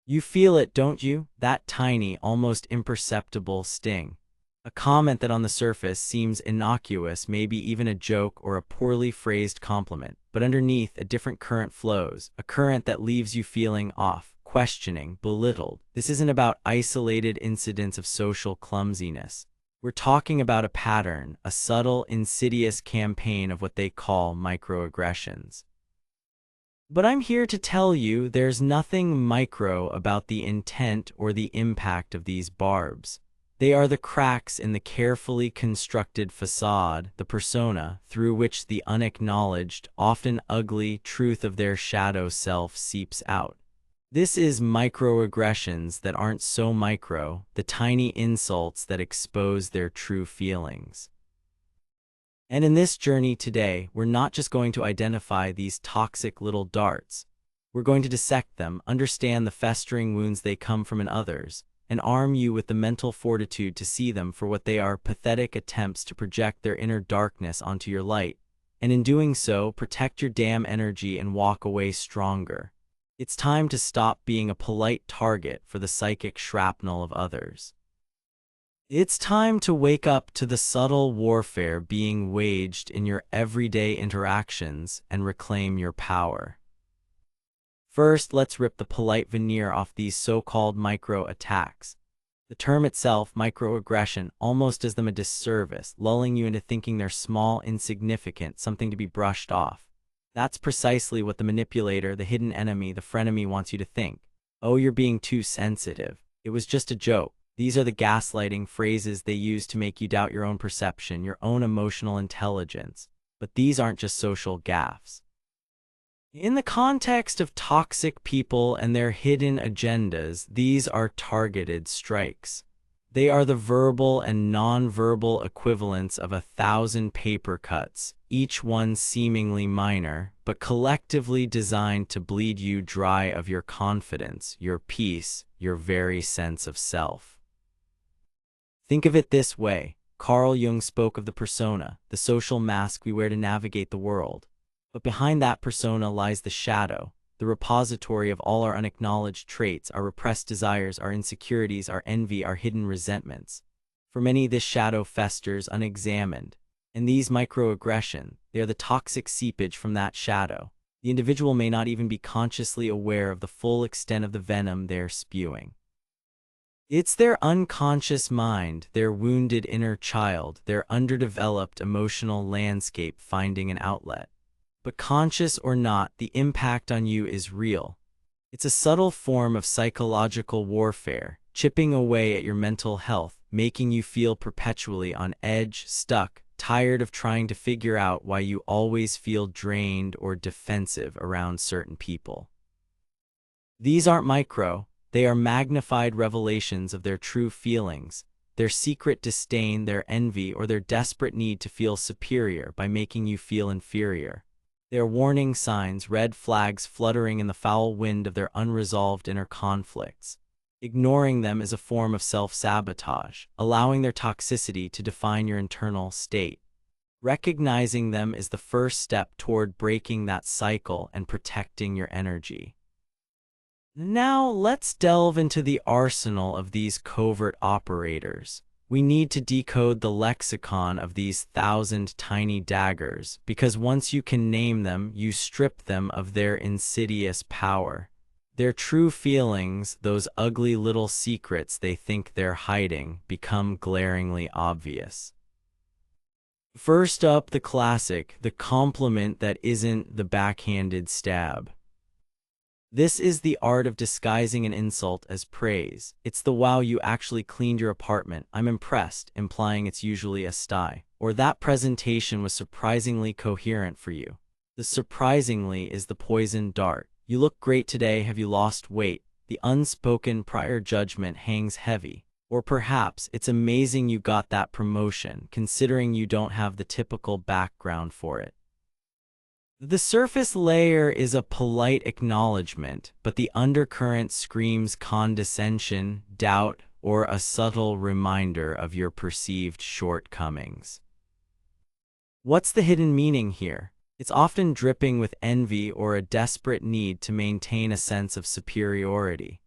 You feel it, don't you? That tiny, almost imperceptible sting. A comment that on the surface seems innocuous, maybe even a joke or a poorly phrased compliment, but underneath a different current flows, a current that leaves you feeling off, questioning, belittled. This isn't about isolated incidents of social clumsiness. We're talking about a pattern, a subtle, insidious campaign of what they call microaggressions. But I'm here to tell you there's nothing micro about the intent or the impact of these barbs. They are the cracks in the carefully constructed facade, the persona, through which the unacknowledged, often ugly, truth of their shadow self seeps out. This is microaggressions that aren't so micro, the tiny insults that expose their true feelings. And in this journey today, we're not just going to identify these toxic little darts. We're going to dissect them, understand the festering wounds they come from in others, and arm you with the mental fortitude to see them for what they are: pathetic attempts to project their inner darkness onto your light, and in doing so, protect your damn energy and walk away stronger. It's time to stop being a polite target for the psychic shrapnel of others. It's time to wake up to the subtle warfare being waged in your everyday interactions and reclaim your power. First, let's rip the polite veneer off these so-called micro-attacks. The term itself, microaggression, almost does them a disservice, lulling you into thinking they're small, insignificant, something to be brushed off. That's precisely what the manipulator, the hidden enemy, the frenemy wants you to think. Oh, you're being too sensitive. It was just a joke. These are the gaslighting phrases they use to make you doubt your own perception, your own emotional intelligence. But these aren't just social gaffes. In the context of toxic people and their hidden agendas, these are targeted strikes. They are the verbal and non-verbal equivalents of 1,000 paper cuts, each one seemingly minor, but collectively designed to bleed you dry of your confidence, your peace, your very sense of self. Think of it this way. Carl Jung spoke of the persona, the social mask we wear to navigate the world. But behind that persona lies the shadow, the repository of all our unacknowledged traits, our repressed desires, our insecurities, our envy, our hidden resentments. For many, this shadow festers unexamined. And these microaggressions, they are the toxic seepage from that shadow. The individual may not even be consciously aware of the full extent of the venom they're spewing. It's their unconscious mind, their wounded inner child, their underdeveloped emotional landscape finding an outlet. But conscious or not, the impact on you is real. It's a subtle form of psychological warfare, chipping away at your mental health, making you feel perpetually on edge, stuck, tired of trying to figure out why you always feel drained or defensive around certain people. These aren't micro, they are magnified revelations of their true feelings, their secret disdain, their envy, or their desperate need to feel superior by making you feel inferior. They are warning signs, red flags fluttering in the foul wind of their unresolved inner conflicts. Ignoring them is a form of self-sabotage, allowing their toxicity to define your internal state. Recognizing them is the first step toward breaking that cycle and protecting your energy. Now let's delve into the arsenal of these covert operators. We need to decode the lexicon of these 1,000 tiny daggers, because once you can name them, you strip them of their insidious power. Their true feelings, those ugly little secrets they think they're hiding, become glaringly obvious. First up, the classic, the compliment that isn't the backhanded stab. This is the art of disguising an insult as praise. It's the "wow, you actually cleaned your apartment, I'm impressed," implying it's usually a sty. Or "that presentation was surprisingly coherent for you." The surprisingly is the poison dart. "You look great today, have you lost weight?" The unspoken prior judgment hangs heavy. Or perhaps, "it's amazing you got that promotion, considering you don't have the typical background for it." The surface layer is a polite acknowledgement, but the undercurrent screams condescension, doubt, or a subtle reminder of your perceived shortcomings. What's the hidden meaning here? It's often dripping with envy or a desperate need to maintain a sense of superiority.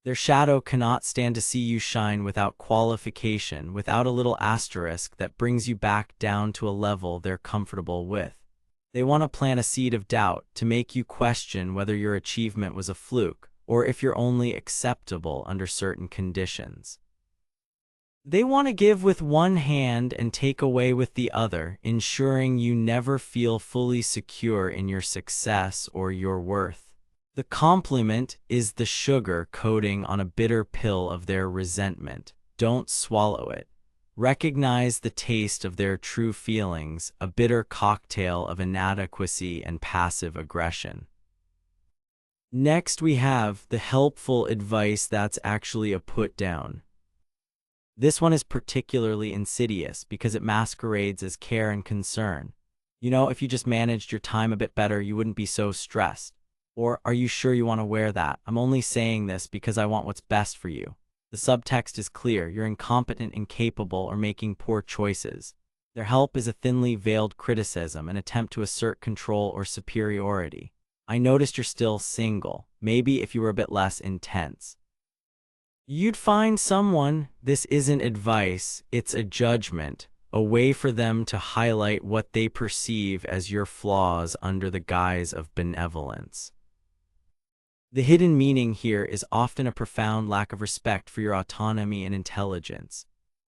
Their shadow cannot stand to see you shine without qualification, without a little asterisk that brings you back down to a level they're comfortable with. They want to plant a seed of doubt to make you question whether your achievement was a fluke, or if you're only acceptable under certain conditions. They want to give with one hand and take away with the other, ensuring you never feel fully secure in your success or your worth. The compliment is the sugar coating on a bitter pill of their resentment. Don't swallow it. Recognize the taste of their true feelings, a bitter cocktail of inadequacy and passive aggression. Next, we have the helpful advice that's actually a put-down. This one is particularly insidious because it masquerades as care and concern. You know, if you just managed your time a bit better, you wouldn't be so stressed. Or, are you sure you want to wear that? I'm only saying this because I want what's best for you. The subtext is clear. You're incompetent, incapable, or making poor choices. Their help is a thinly veiled criticism, an attempt to assert control or superiority. I noticed you're still single. Maybe if you were a bit less intense, you'd find someone. This isn't advice, it's a judgment, a way for them to highlight what they perceive as your flaws under the guise of benevolence. The hidden meaning here is often a profound lack of respect for your autonomy and intelligence.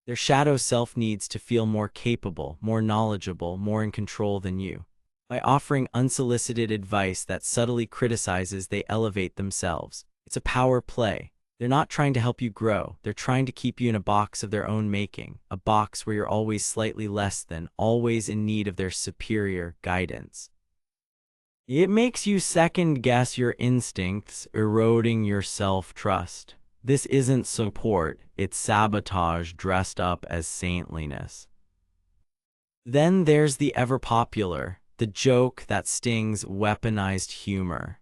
Their shadow self needs to feel more capable, more knowledgeable, more in control than you. By offering unsolicited advice that subtly criticizes, they elevate themselves. It's a power play. They're not trying to help you grow. They're trying to keep you in a box of their own making, a box where you're always slightly less than, always in need of their superior guidance. It makes you second-guess your instincts, eroding your self-trust. This isn't support, it's sabotage dressed up as saintliness. Then there's the ever-popular, the joke that stings, weaponized humor.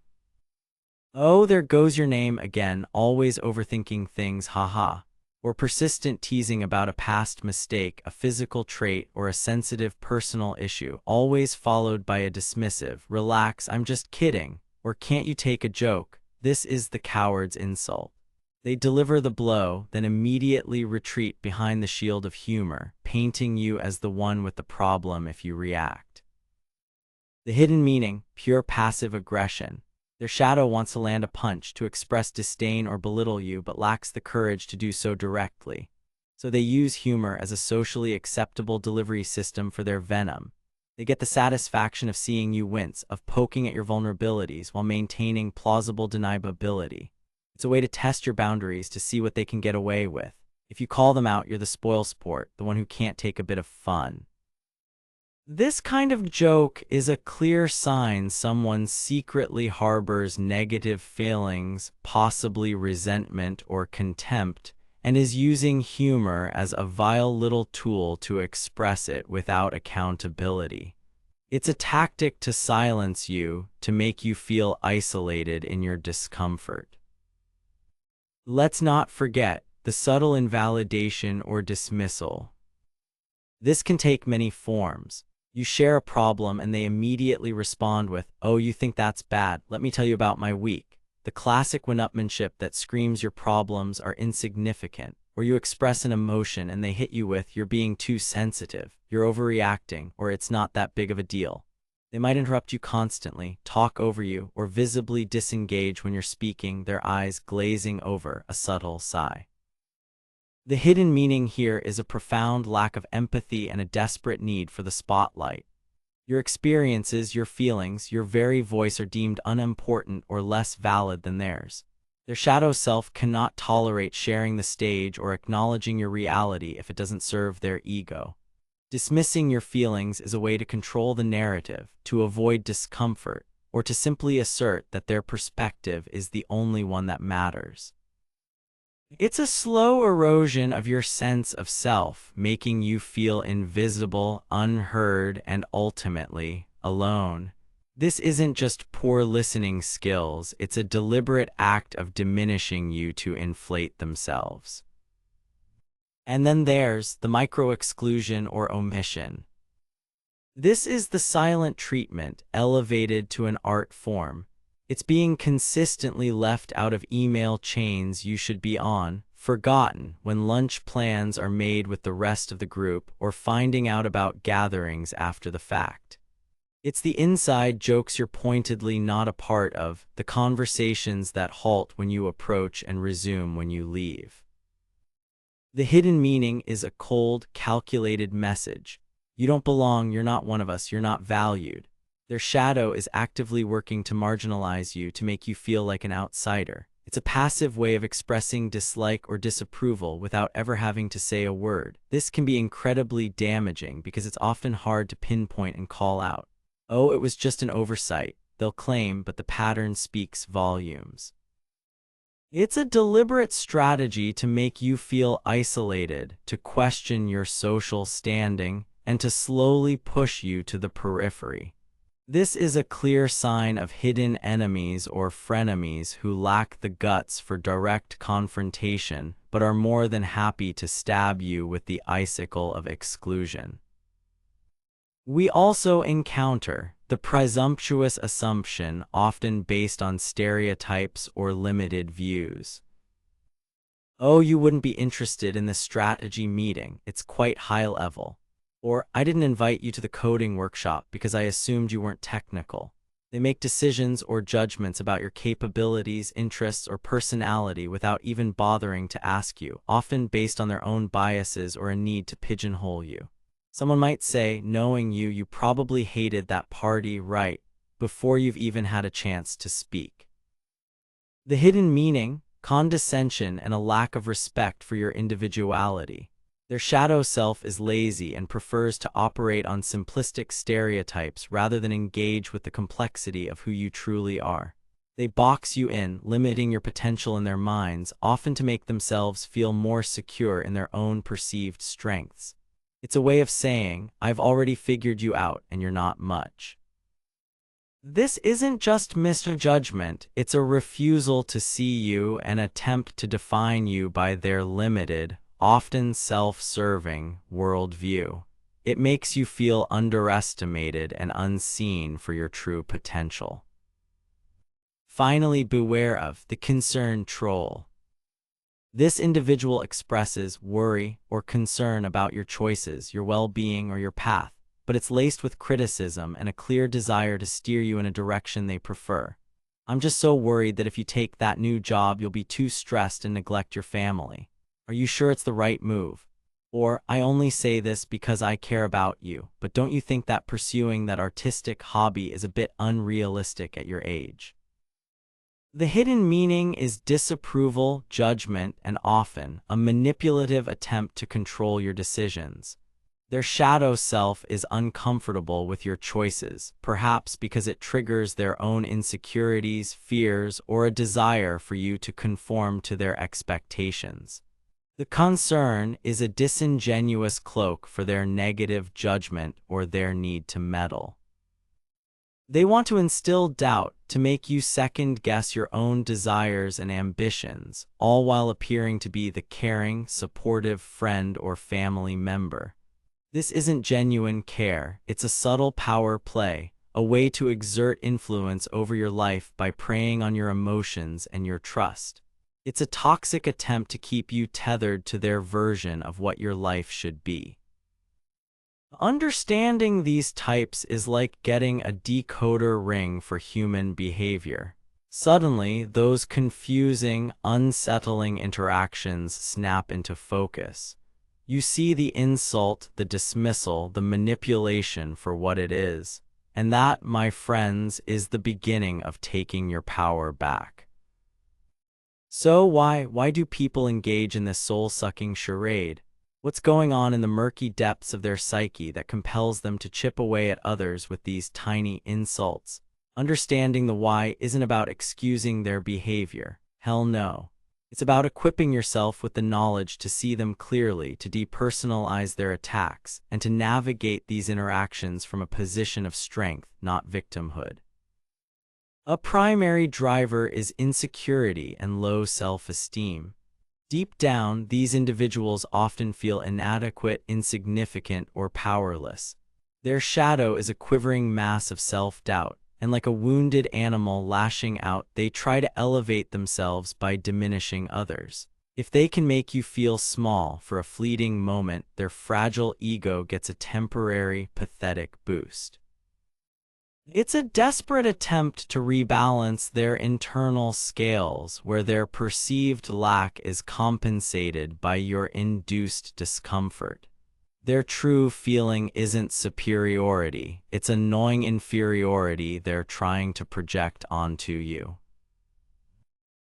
Oh, there goes your name again, always overthinking things, haha. Or persistent teasing about a past mistake, a physical trait, or a sensitive personal issue, always followed by a dismissive, relax, I'm just kidding, or can't you take a joke? This is the coward's insult. They deliver the blow, then immediately retreat behind the shield of humor, painting you as the one with the problem if you react. The hidden meaning, pure passive aggression. Their shadow wants to land a punch, to express disdain or belittle you, but lacks the courage to do so directly. So they use humor as a socially acceptable delivery system for their venom. They get the satisfaction of seeing you wince, of poking at your vulnerabilities while maintaining plausible deniability. It's a way to test your boundaries, to see what they can get away with. If you call them out, you're the spoilsport, the one who can't take a bit of fun. This kind of joke is a clear sign someone secretly harbors negative feelings, possibly resentment or contempt, and is using humor as a vile little tool to express it without accountability. It's a tactic to silence you, to make you feel isolated in your discomfort. Let's not forget the subtle invalidation or dismissal. This can take many forms. You share a problem and they immediately respond with, "Oh, you think that's bad? Let me tell you about my week." The classic one-upmanship that screams your problems are insignificant. Or you express an emotion and they hit you with, "You're being too sensitive, you're overreacting, or it's not that big of a deal." They might interrupt you constantly, talk over you, or visibly disengage when you're speaking, their eyes glazing over, a subtle sigh. The hidden meaning here is a profound lack of empathy and a desperate need for the spotlight. Your experiences, your feelings, your very voice are deemed unimportant or less valid than theirs. Their shadow self cannot tolerate sharing the stage or acknowledging your reality if it doesn't serve their ego. Dismissing your feelings is a way to control the narrative, to avoid discomfort, or to simply assert that their perspective is the only one that matters. It's a slow erosion of your sense of self, making you feel invisible, unheard, and ultimately alone. This isn't just poor listening skills, it's a deliberate act of diminishing you to inflate themselves. And then there's the micro-exclusion or omission. This is the silent treatment, elevated to an art form. It's being consistently left out of email chains you should be on, forgotten when lunch plans are made with the rest of the group, or finding out about gatherings after the fact. It's the inside jokes you're pointedly not a part of, the conversations that halt when you approach and resume when you leave. The hidden meaning is a cold, calculated message. You don't belong, you're not one of us, you're not valued. Their shadow is actively working to marginalize you, to make you feel like an outsider. It's a passive way of expressing dislike or disapproval without ever having to say a word. This can be incredibly damaging because it's often hard to pinpoint and call out. "Oh, it was just an oversight," they'll claim, but the pattern speaks volumes. It's a deliberate strategy to make you feel isolated, to question your social standing, and to slowly push you to the periphery. This is a clear sign of hidden enemies or frenemies who lack the guts for direct confrontation, but are more than happy to stab you with the icicle of exclusion. We also encounter the presumptuous assumption, often based on stereotypes or limited views. "Oh, you wouldn't be interested in this strategy meeting, it's quite high level." Or, "I didn't invite you to the coding workshop because I assumed you weren't technical." They make decisions or judgments about your capabilities, interests, or personality without even bothering to ask you, often based on their own biases or a need to pigeonhole you. Someone might say, knowing you, you probably hated that party right before you've even had a chance to speak. The hidden meaning, condescension, and a lack of respect for your individuality. Their shadow self is lazy and prefers to operate on simplistic stereotypes rather than engage with the complexity of who you truly are. They box you in, limiting your potential in their minds, often to make themselves feel more secure in their own perceived strengths. It's a way of saying, "I've already figured you out and you're not much." This isn't just misjudgment, it's a refusal to see you, an attempt to define you by their limited, often self-serving worldview. It makes you feel underestimated and unseen for your true potential. Finally, beware of the concerned troll. This individual expresses worry or concern about your choices, your well-being, or your path, but it's laced with criticism and a clear desire to steer you in a direction they prefer. "I'm just so worried that if you take that new job, you'll be too stressed and neglect your family. Are you sure it's the right move?" Or, "I only say this because I care about you, but don't you think that pursuing that artistic hobby is a bit unrealistic at your age?" The hidden meaning is disapproval, judgment, and often a manipulative attempt to control your decisions. Their shadow self is uncomfortable with your choices, perhaps because it triggers their own insecurities, fears, or a desire for you to conform to their expectations. The concern is a disingenuous cloak for their negative judgment or their need to meddle. They want to instill doubt, to make you second-guess your own desires and ambitions, all while appearing to be the caring, supportive friend or family member. This isn't genuine care, it's a subtle power play, a way to exert influence over your life by preying on your emotions and your trust. It's a toxic attempt to keep you tethered to their version of what your life should be. Understanding these types is like getting a decoder ring for human behavior. Suddenly, those confusing, unsettling interactions snap into focus. You see the insult, the dismissal, the manipulation for what it is. And that, my friends, is the beginning of taking your power back. So why do people engage in this soul-sucking charade? What's going on in the murky depths of their psyche that compels them to chip away at others with these tiny insults? Understanding the why isn't about excusing their behavior. Hell no. It's about equipping yourself with the knowledge to see them clearly, to depersonalize their attacks, and to navigate these interactions from a position of strength, not victimhood. A primary driver is insecurity and low self-esteem. Deep down, these individuals often feel inadequate, insignificant, or powerless. Their shadow is a quivering mass of self-doubt, and like a wounded animal lashing out, they try to elevate themselves by diminishing others. If they can make you feel small for a fleeting moment, their fragile ego gets a temporary, pathetic boost. It's a desperate attempt to rebalance their internal scales, where their perceived lack is compensated by your induced discomfort. Their true feeling isn't superiority, it's a gnawing inferiority they're trying to project onto you.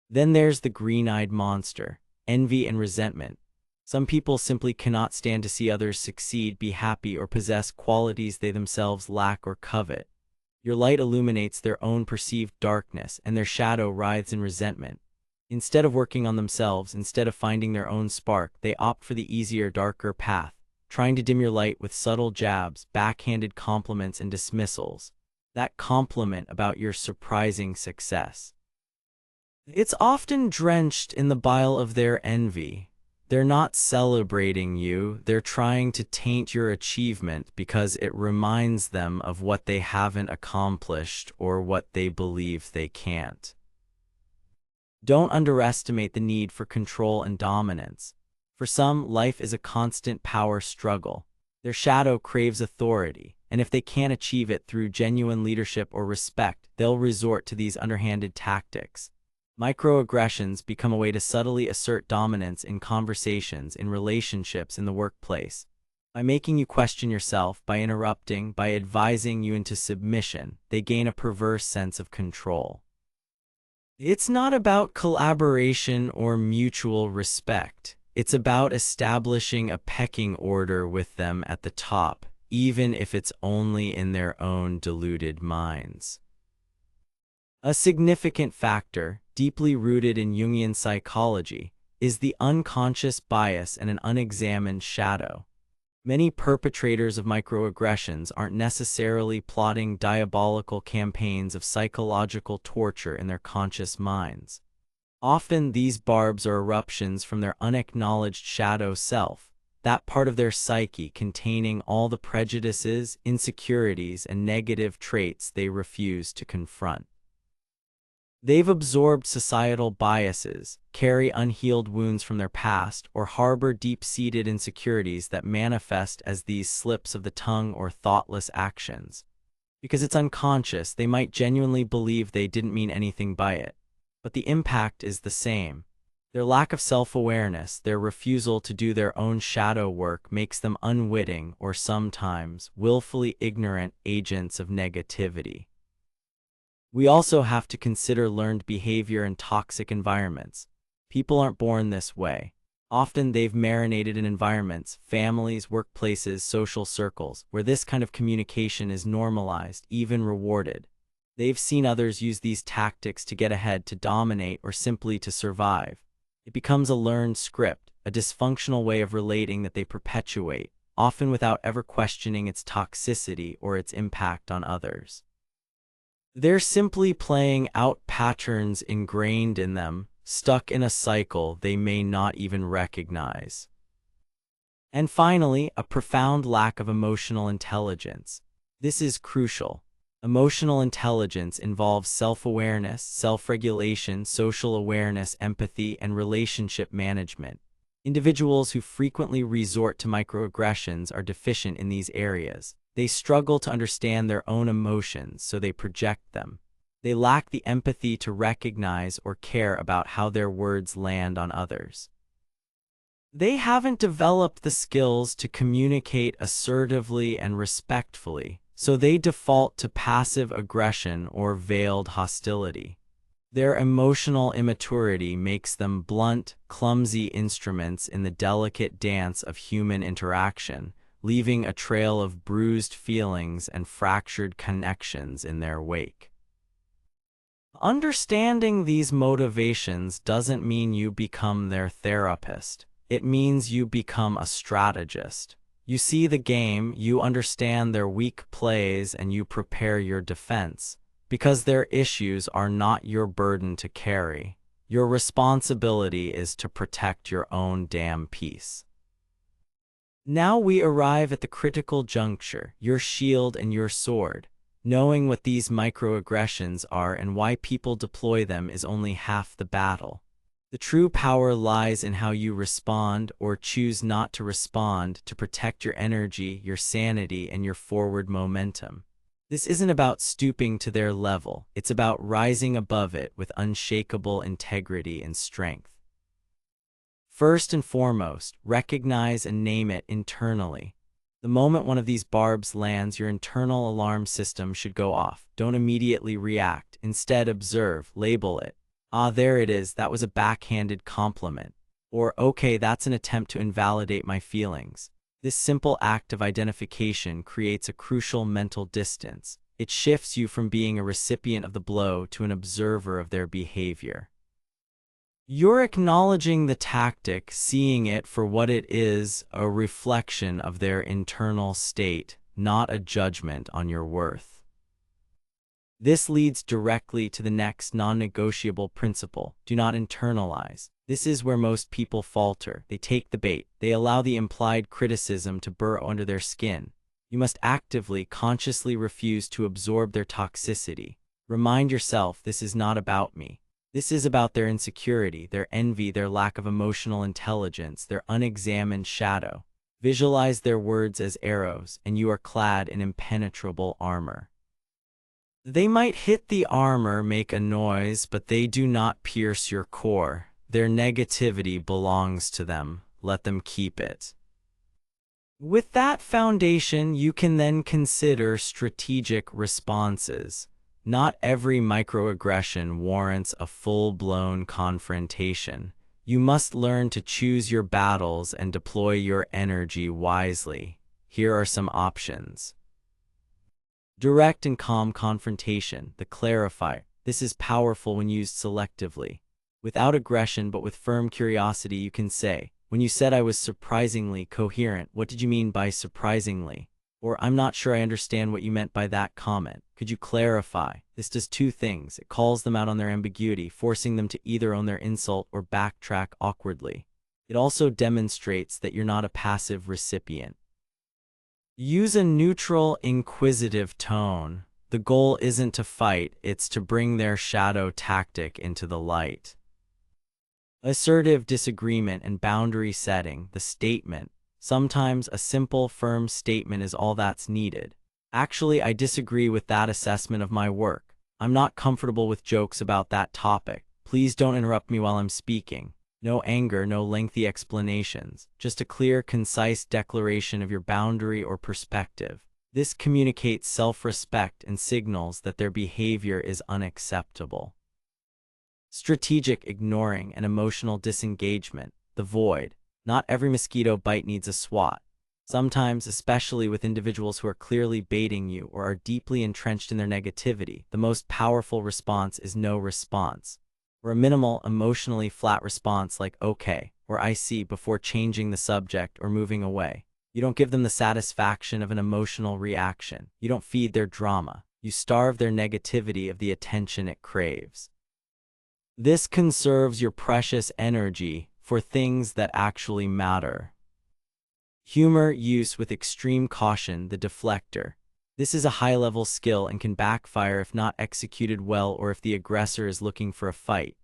Then there's the green-eyed monster, envy and resentment. Some people simply cannot stand to see others succeed, be happy, or possess qualities they themselves lack or covet. Your light illuminates their own perceived darkness, and their shadow writhes in resentment. Instead of working on themselves, instead of finding their own spark, they opt for the easier, darker path, trying to dim your light with subtle jabs, backhanded compliments, and dismissals that compliment about your surprising success. It's often drenched in the bile of their envy. They're not celebrating you, they're trying to taint your achievement because it reminds them of what they haven't accomplished or what they believe they can't. Don't underestimate the need for control and dominance. For some, life is a constant power struggle. Their shadow craves authority, and if they can't achieve it through genuine leadership or respect, they'll resort to these underhanded tactics. Microaggressions become a way to subtly assert dominance in conversations, in relationships, in the workplace. By making you question yourself, by interrupting, by advising you into submission, they gain a perverse sense of control. It's not about collaboration or mutual respect. It's about establishing a pecking order with them at the top, even if it's only in their own deluded minds. A significant factor, deeply rooted in Jungian psychology, is the unconscious bias and an unexamined shadow. Many perpetrators of microaggressions aren't necessarily plotting diabolical campaigns of psychological torture in their conscious minds. Often these barbs are eruptions from their unacknowledged shadow self, that part of their psyche containing all the prejudices, insecurities, and negative traits they refuse to confront. They've absorbed societal biases, carry unhealed wounds from their past, or harbor deep-seated insecurities that manifest as these slips of the tongue or thoughtless actions. Because it's unconscious, they might genuinely believe they didn't mean anything by it. But the impact is the same. Their lack of self-awareness, their refusal to do their own shadow work makes them unwitting or sometimes willfully ignorant agents of negativity. We also have to consider learned behavior and toxic environments. People aren't born this way. Often they've marinated in environments, families, workplaces, social circles, where this kind of communication is normalized, even rewarded. They've seen others use these tactics to get ahead, to dominate, or simply to survive. It becomes a learned script, a dysfunctional way of relating that they perpetuate, often without ever questioning its toxicity or its impact on others. They're simply playing out patterns ingrained in them, stuck in a cycle they may not even recognize. And finally, a profound lack of emotional intelligence. This is crucial. Emotional intelligence involves self-awareness, self-regulation, social awareness, empathy, and relationship management. Individuals who frequently resort to microaggressions are deficient in these areas. They struggle to understand their own emotions, so they project them. They lack the empathy to recognize or care about how their words land on others. They haven't developed the skills to communicate assertively and respectfully, so they default to passive aggression or veiled hostility. Their emotional immaturity makes them blunt, clumsy instruments in the delicate dance of human interaction, leaving a trail of bruised feelings and fractured connections in their wake. Understanding these motivations doesn't mean you become their therapist. It means you become a strategist. You see the game, you understand their weak plays, and you prepare your defense. Because their issues are not your burden to carry. Your responsibility is to protect your own damn peace. Now we arrive at the critical juncture, your shield and your sword. Knowing what these microaggressions are and why people deploy them is only half the battle. The true power lies in how you respond or choose not to respond to protect your energy, your sanity, and your forward momentum. This isn't about stooping to their level, it's about rising above it with unshakable integrity and strength. First and foremost, recognize and name it internally. The moment one of these barbs lands, your internal alarm system should go off. Don't immediately react. Instead, observe, label it. Ah, there it is, that was a backhanded compliment. Or, okay, that's an attempt to invalidate my feelings. This simple act of identification creates a crucial mental distance. It shifts you from being a recipient of the blow to an observer of their behavior. You're acknowledging the tactic, seeing it for what it is, a reflection of their internal state, not a judgment on your worth. This leads directly to the next non-negotiable principle: do not internalize. This is where most people falter. They take the bait. They allow the implied criticism to burrow under their skin. You must actively, consciously refuse to absorb their toxicity. Remind yourself, this is not about me. This is about their insecurity, their envy, their lack of emotional intelligence, their unexamined shadow. Visualize their words as arrows, and you are clad in impenetrable armor. They might hit the armor, make a noise, but they do not pierce your core. Their negativity belongs to them. Let them keep it. With that foundation, you can then consider strategic responses. Not every microaggression warrants a full-blown confrontation. You must learn to choose your battles and deploy your energy wisely. Here are some options. Direct and calm confrontation, the clarifier. This is powerful when used selectively. Without aggression but with firm curiosity, you can say, "When you said I was surprisingly coherent, what did you mean by surprisingly?" Or, "I'm not sure I understand what you meant by that comment. Could you clarify?" This does two things. It calls them out on their ambiguity, forcing them to either own their insult or backtrack awkwardly. It also demonstrates that you're not a passive recipient. Use a neutral, inquisitive tone. The goal isn't to fight, it's to bring their shadow tactic into the light. Assertive disagreement and boundary setting, the statement. Sometimes a simple, firm statement is all that's needed. "Actually, I disagree with that assessment of my work. I'm not comfortable with jokes about that topic. Please don't interrupt me while I'm speaking." No anger, no lengthy explanations, just a clear, concise declaration of your boundary or perspective. This communicates self-respect and signals that their behavior is unacceptable. Strategic ignoring and emotional disengagement, the void. Not every mosquito bite needs a swat. Sometimes, especially with individuals who are clearly baiting you or are deeply entrenched in their negativity, the most powerful response is no response. Or a minimal, emotionally flat response like "okay" or "I see" before changing the subject or moving away. You don't give them the satisfaction of an emotional reaction. You don't feed their drama. You starve their negativity of the attention it craves. This conserves your precious energy for things that actually matter. Humor use with extreme caution, the deflector. This is a high-level skill and can backfire if not executed well or if the aggressor is looking for a fight.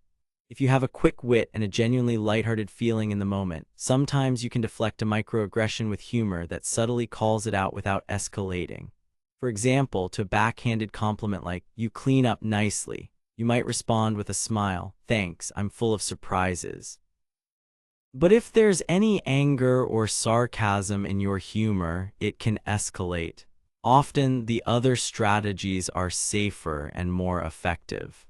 If you have a quick wit and a genuinely lighthearted feeling in the moment, sometimes you can deflect a microaggression with humor that subtly calls it out without escalating. For example, to a backhanded compliment like, "You clean up nicely," you might respond with a smile, "Thanks, I'm full of surprises." But if there's any anger or sarcasm in your humor, it can escalate. Often, the other strategies are safer and more effective.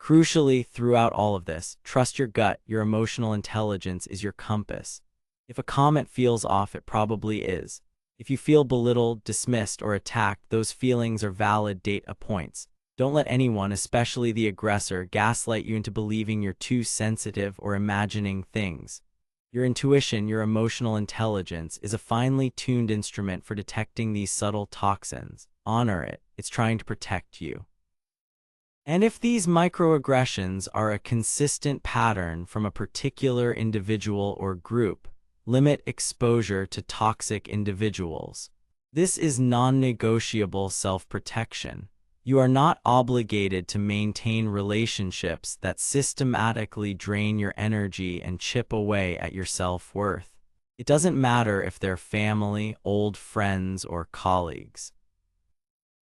Crucially, throughout all of this, trust your gut. Your emotional intelligence is your compass. If a comment feels off, it probably is. If you feel belittled, dismissed, or attacked, those feelings are valid data points. Don't let anyone, especially the aggressor, gaslight you into believing you're too sensitive or imagining things. Your intuition, your emotional intelligence, is a finely tuned instrument for detecting these subtle toxins. Honor it. It's trying to protect you. And if these microaggressions are a consistent pattern from a particular individual or group, limit exposure to toxic individuals. This is non-negotiable self-protection. You are not obligated to maintain relationships that systematically drain your energy and chip away at your self-worth. It doesn't matter if they're family, old friends, or colleagues.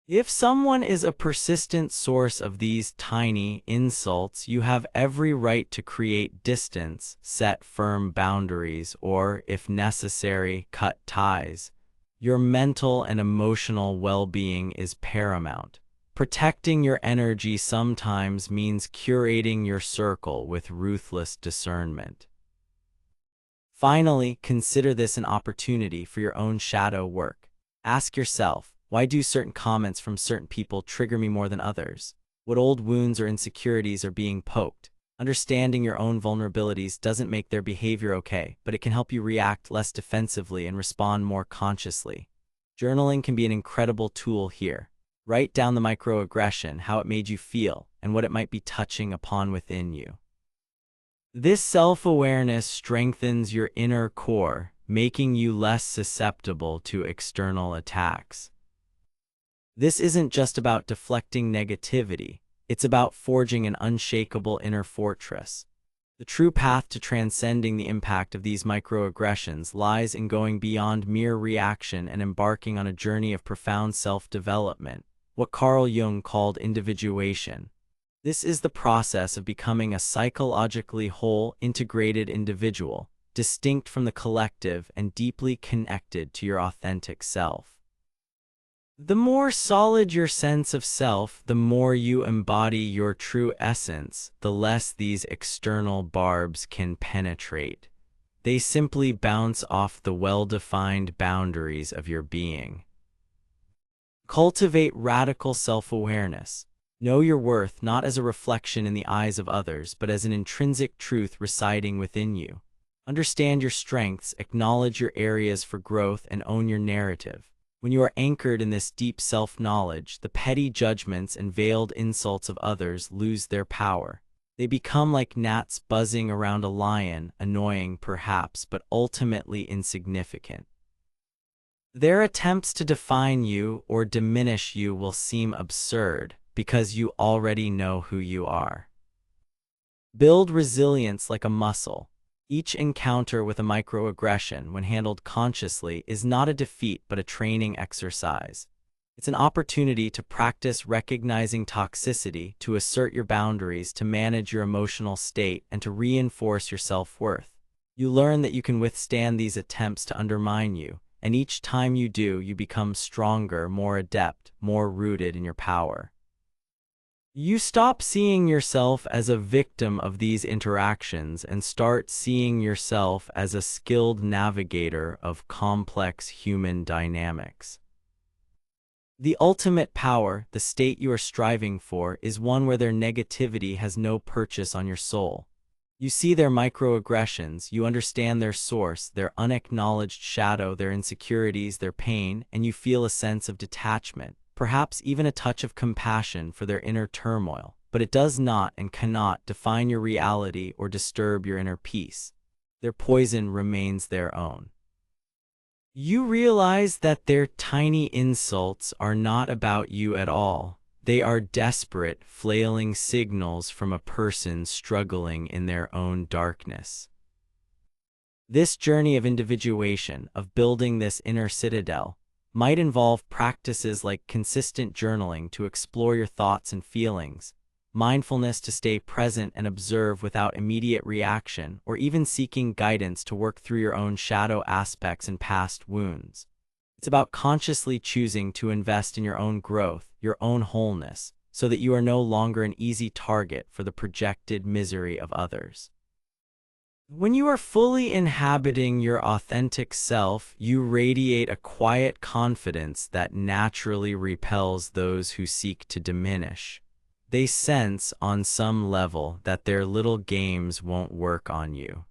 If someone is a persistent source of these tiny insults, you have every right to create distance, set firm boundaries, or, if necessary, cut ties. Your mental and emotional well-being is paramount. Protecting your energy sometimes means curating your circle with ruthless discernment. Finally, consider this an opportunity for your own shadow work. Ask yourself, why do certain comments from certain people trigger me more than others? What old wounds or insecurities are being poked? Understanding your own vulnerabilities doesn't make their behavior okay, but it can help you react less defensively and respond more consciously. Journaling can be an incredible tool here. Write down the microaggression, how it made you feel, and what it might be touching upon within you. This self-awareness strengthens your inner core, making you less susceptible to external attacks. This isn't just about deflecting negativity, it's about forging an unshakable inner fortress. The true path to transcending the impact of these microaggressions lies in going beyond mere reaction and embarking on a journey of profound self-development, what Carl Jung called individuation. This is the process of becoming a psychologically whole, integrated individual, distinct from the collective and deeply connected to your authentic self. The more solid your sense of self, the more you embody your true essence, the less these external barbs can penetrate. They simply bounce off the well-defined boundaries of your being. Cultivate radical self-awareness. Know your worth not as a reflection in the eyes of others, but as an intrinsic truth residing within you. Understand your strengths, acknowledge your areas for growth, and own your narrative. When you are anchored in this deep self-knowledge, the petty judgments and veiled insults of others lose their power. They become like gnats buzzing around a lion, annoying perhaps, but ultimately insignificant. Their attempts to define you or diminish you will seem absurd, because you already know who you are. Build resilience like a muscle. Each encounter with a microaggression, when handled consciously, is not a defeat but a training exercise. It's an opportunity to practice recognizing toxicity, to assert your boundaries, to manage your emotional state, and to reinforce your self-worth. You learn that you can withstand these attempts to undermine you, and each time you do, you become stronger, more adept, more rooted in your power. You stop seeing yourself as a victim of these interactions and start seeing yourself as a skilled navigator of complex human dynamics. The ultimate power, the state you are striving for, is one where their negativity has no purchase on your soul. You see their microaggressions, you understand their source, their unacknowledged shadow, their insecurities, their pain, and you feel a sense of detachment. Perhaps even a touch of compassion for their inner turmoil, but it does not and cannot define your reality or disturb your inner peace. Their poison remains their own. You realize that their tiny insults are not about you at all. They are desperate, flailing signals from a person struggling in their own darkness. This journey of individuation, of building this inner citadel, might involve practices like consistent journaling to explore your thoughts and feelings, mindfulness to stay present and observe without immediate reaction, or even seeking guidance to work through your own shadow aspects and past wounds. It's about consciously choosing to invest in your own growth, your own wholeness, so that you are no longer an easy target for the projected misery of others. When you are fully inhabiting your authentic self, you radiate a quiet confidence that naturally repels those who seek to diminish. They sense, on some level, that their little games won't work on you.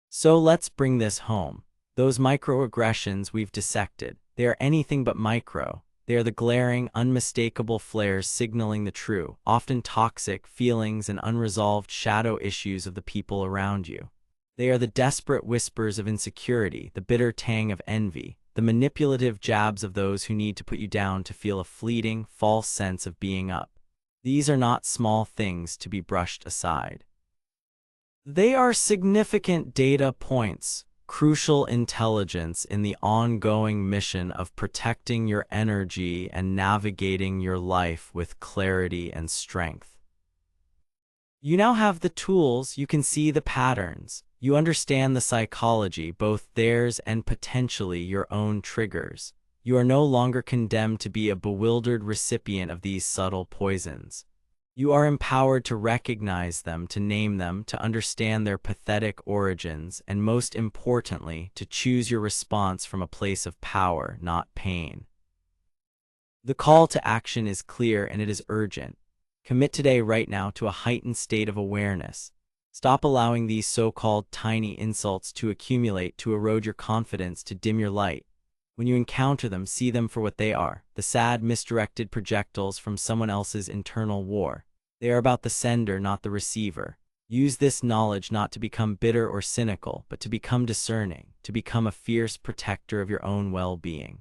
So let's bring this home. Those microaggressions we've dissected, they are anything but micro. They are the glaring, unmistakable flares signaling the true, often toxic, feelings and unresolved shadow issues of the people around you. They are the desperate whispers of insecurity, the bitter tang of envy, the manipulative jabs of those who need to put you down to feel a fleeting, false sense of being up. These are not small things to be brushed aside. They are significant data points, crucial intelligence in the ongoing mission of protecting your energy and navigating your life with clarity and strength. You now have the tools, you can see the patterns, you understand the psychology, both theirs and potentially your own triggers. You are no longer condemned to be a bewildered recipient of these subtle poisons. You are empowered to recognize them, to name them, to understand their pathetic origins, and most importantly, to choose your response from a place of power, not pain. The call to action is clear and it is urgent. Commit today, right now, to a heightened state of awareness. Stop allowing these so-called tiny insults to accumulate, to erode your confidence, to dim your light. When you encounter them, see them for what they are, the sad, misdirected projectiles from someone else's internal war. They are about the sender, not the receiver. Use this knowledge not to become bitter or cynical, but to become discerning, to become a fierce protector of your own well-being.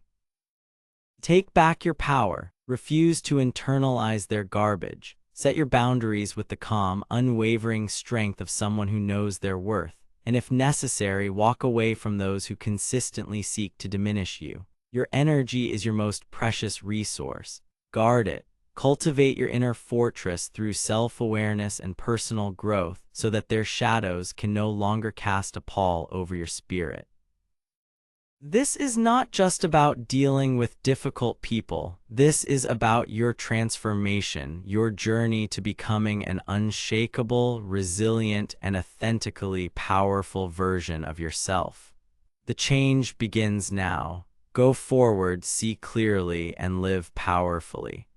Take back your power. Refuse to internalize their garbage. Set your boundaries with the calm, unwavering strength of someone who knows their worth. And if necessary, walk away from those who consistently seek to diminish you. Your energy is your most precious resource. Guard it. Cultivate your inner fortress through self-awareness and personal growth so that their shadows can no longer cast a pall over your spirit. This is not just about dealing with difficult people. This is about your transformation, your journey to becoming an unshakable, resilient, and authentically powerful version of yourself. The change begins now. Go forward, see clearly, and live powerfully.